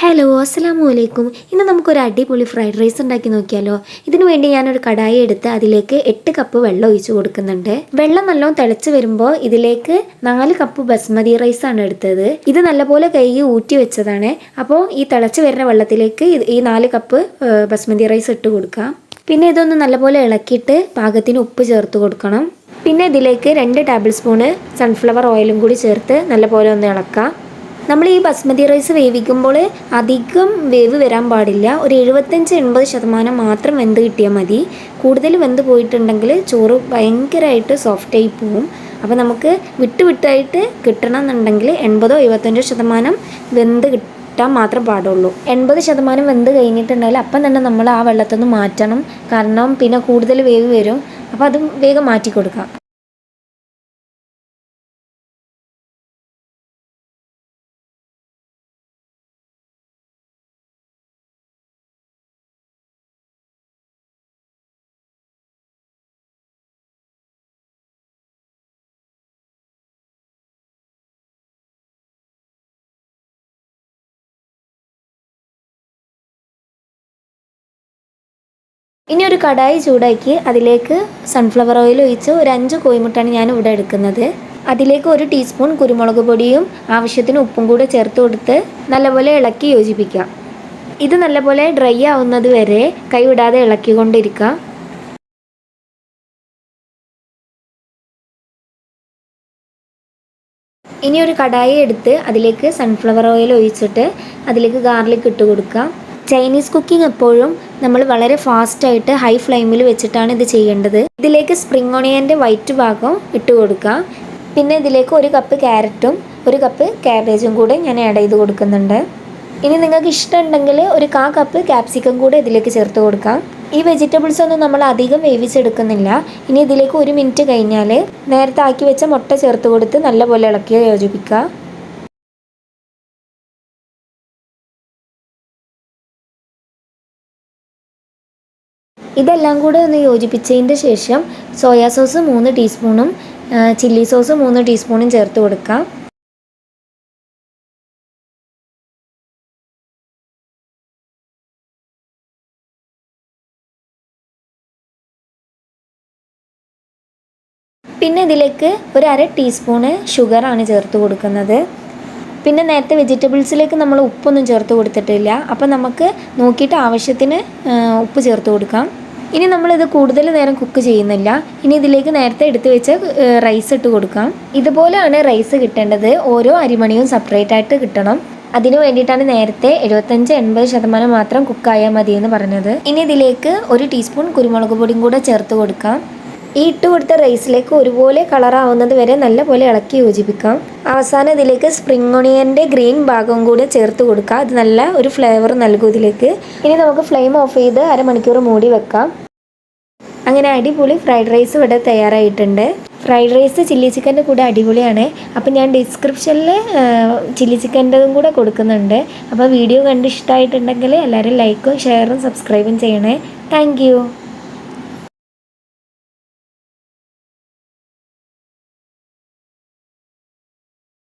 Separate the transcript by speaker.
Speaker 1: Hello അസ്സലാമു അലൈക്കും. ഇന്ന് നമുക്കൊരു അടിപൊളി ഫ്രൈഡ് റൈസ് ഉണ്ടാക്കി നോക്കിയാലോ. ഇതിനു വേണ്ടി ഞാനൊരു കടായി എടുത്ത് അതിലേക്ക് 8 കപ്പ് വെള്ളം ഒഴിച്ചു കൊടുക്കുന്നുണ്ട്. വെള്ളം നല്ലോണം തിളച്ച് വരുമ്പോൾ ഇതിലേക്ക് 4 കപ്പ് ബസ്മതി റൈസാണ് എടുത്തത്. ഇത് നല്ലപോലെ കഴുകി ഊറ്റി വെച്ചതാണ്. അപ്പോൾ ഈ തിളച്ച് വരുന്ന വെള്ളത്തിലേക്ക് ഈ 4 കപ്പ് ബസ്മതി റൈസ് ഇട്ട് കൊടുക്കാം. പിന്നെ ഇതൊന്ന് നല്ലപോലെ ഇളക്കിയിട്ട് പാകത്തിന് ഉപ്പ് ചേർത്ത് കൊടുക്കണം. പിന്നെ ഇതിലേക്ക് 2 ടേബിൾ സ്പൂണ് സൺഫ്ലവർ ഓയിലും കൂടി ചേർത്ത് നല്ലപോലെ ഒന്ന് ഇളക്കാം. നമ്മൾ ഈ ബസ്മതി റൈസ് വേവിക്കുമ്പോൾ അധികം വേവ് വരാൻ പാടില്ല. ഒരു 75-80% മാത്രം വെന്ത് കിട്ടിയാൽ മതി. കൂടുതൽ വെന്ത് പോയിട്ടുണ്ടെങ്കിൽ ചോറ് ഭയങ്കരമായിട്ട് സോഫ്റ്റായി പോവും. അപ്പോൾ നമുക്ക് വിട്ടായിട്ട് കിട്ടണം എന്നുണ്ടെങ്കിൽ 80-75% വെന്ത് കിട്ടാൻ മാത്രം പാടുള്ളൂ. 80% വെന്ത് കഴിഞ്ഞിട്ടുണ്ടെങ്കിൽ അപ്പം തന്നെ നമ്മൾ ആ വെള്ളത്തിൽ നിന്ന് മാറ്റണം. കാരണം പിന്നെ കൂടുതൽ വേവ് വരും. അപ്പോൾ അത് വേഗം മാറ്റി കൊടുക്കാം. ഇനി ഒരു കടായി ചൂടാക്കി അതിലേക്ക് സൺഫ്ലവർ ഓയിൽ ഒഴിച്ച് ഒരു 5 കോഴിമുട്ടയാണ് ഞാൻ ഇവിടെ എടുക്കുന്നത്. അതിലേക്ക് 1 ടീസ്പൂൺ കുരുമുളക് പൊടിയും ആവശ്യത്തിന് ഉപ്പും കൂടെ ചേർത്ത് കൊടുത്ത് നല്ലപോലെ ഇളക്കി യോജിപ്പിക്കുക. ഇത് നല്ലപോലെ ഡ്രൈ ആവുന്നത് വരെ കൈവിടാതെ ഇളക്കിക്കൊണ്ടിരിക്കുക. ഇനി ഒരു കടായി എടുത്ത് അതിലേക്ക് സൺഫ്ലവർ ഓയിൽ ഒഴിച്ചിട്ട് അതിലേക്ക് ഗാർലിക് ഇട്ട് കൊടുക്കുക. ചൈനീസ് കുക്കിംഗ് എപ്പോഴും നമ്മൾ വളരെ ഫാസ്റ്റായിട്ട് ഹൈ ഫ്ലെയിമിൽ വെച്ചിട്ടാണ് ഇത് ചെയ്യേണ്ടത്. ഇതിലേക്ക് സ്പ്രിംഗ് ഓണിയൻ്റെ വൈറ്റ് ഭാഗം ഇട്ട് കൊടുക്കുക. പിന്നെ ഇതിലേക്ക് 1 കപ്പ് ക്യാരറ്റും 1 കപ്പ് ക്യാബേജും കൂടെ ഞാൻ ആഡ് ചെയ്ത് കൊടുക്കുന്നുണ്ട്. ഇനി നിങ്ങൾക്ക് ഇഷ്ടമുണ്ടെങ്കിൽ ഒരു 1/4 കപ്പ് ക്യാപ്സിക്കം കൂടെ ഇതിലേക്ക് ചേർത്ത് കൊടുക്കാം. ഈ വെജിറ്റബിൾസ് ഒന്നും നമ്മൾ അധികം വേവിച്ചെടുക്കുന്നില്ല. ഇനി ഇതിലേക്ക് 1 മിനിറ്റ് കഴിഞ്ഞാൽ നേരത്തെ ആക്കി വെച്ച മുട്ട ചേർത്ത് കൊടുത്ത് നല്ലപോലെ ഇളക്കി യോജിപ്പിക്കുക. ഇതെല്ലാം കൂടെ ഒന്ന് യോജിപ്പിച്ചതിൻ്റെ ശേഷം സോയാ സോസ് 3 ടീസ്പൂണും ചില്ലി സോസ് 3 ടീസ്പൂണും ചേർത്ത് കൊടുക്കാം. പിന്നെ ഇതിലേക്ക് ഒരു 1/2 ടീസ്പൂണ് ഷുഗറാണ് ചേർത്ത് കൊടുക്കുന്നത്. പിന്നെ നേരത്തെ വെജിറ്റബിൾസിലേക്ക് നമ്മൾ ഉപ്പൊന്നും ചേർത്ത് കൊടുത്തിട്ടില്ല. അപ്പം നമുക്ക് നോക്കിയിട്ട് ആവശ്യത്തിന് ഉപ്പ് ചേർത്ത് കൊടുക്കാം. ഇനി നമ്മളിത് കൂടുതൽ നേരം കുക്ക് ചെയ്യുന്നില്ല. ഇനി ഇതിലേക്ക് നേരത്തെ എടുത്ത് വെച്ച് റൈസ് ഇട്ട് കൊടുക്കാം. ഇതുപോലെയാണ് റൈസ് കിട്ടേണ്ടത്. ഓരോ അരിമണിയും സെപ്പറേറ്റ് ആയിട്ട് കിട്ടണം. അതിനു വേണ്ടിയിട്ടാണ് നേരത്തെ 75-80% മാത്രം കുക്കായാൽ മതി എന്ന് പറഞ്ഞത്. ഇനി ഇതിലേക്ക് 1 ടീസ്പൂൺ കുരുമുളക് പൊടിയും കൂടെ ചേർത്ത് കൊടുക്കാം. ഈ ഇട്ട് കൊടുത്ത റൈസിലേക്ക് ഒരുപോലെ കളറാവുന്നത് വരെ നല്ലപോലെ ഇളക്കി യോജിപ്പിക്കാം. അവസാനം ഇതിലേക്ക് സ്പ്രിംഗ് ഓണിയൻ്റെ ഗ്രീൻ ഭാഗം കൂടെ ചേർത്ത് കൊടുക്കാം. അത് നല്ല ഒരു ഫ്ലേവർ നൽകും ഇതിലേക്ക്. ഇനി നമുക്ക് ഫ്ലെയിം ഓഫ് ചെയ്ത് അരമണിക്കൂർ മൂടി വെക്കാം. അങ്ങനെ അടിപൊളി ഫ്രൈഡ് റൈസ് ഇവിടെ തയ്യാറായിട്ടുണ്ട്. ഫ്രൈഡ് റൈസ് ചില്ലി ചിക്കൻ്റെ കൂടെ അടിപൊളിയാണ്. അപ്പം ഞാൻ ഡിസ്ക്രിപ്ഷനിൽ ചില്ലി ചിക്കൻ്റെതും കൂടെ കൊടുക്കുന്നുണ്ട്. അപ്പോൾ വീഡിയോ കണ്ട് ഇഷ്ടമായിട്ടുണ്ടെങ്കിൽ എല്ലാവരും ലൈക്കും ഷെയറും സബ്സ്ക്രൈബും ചെയ്യണേ. താങ്ക്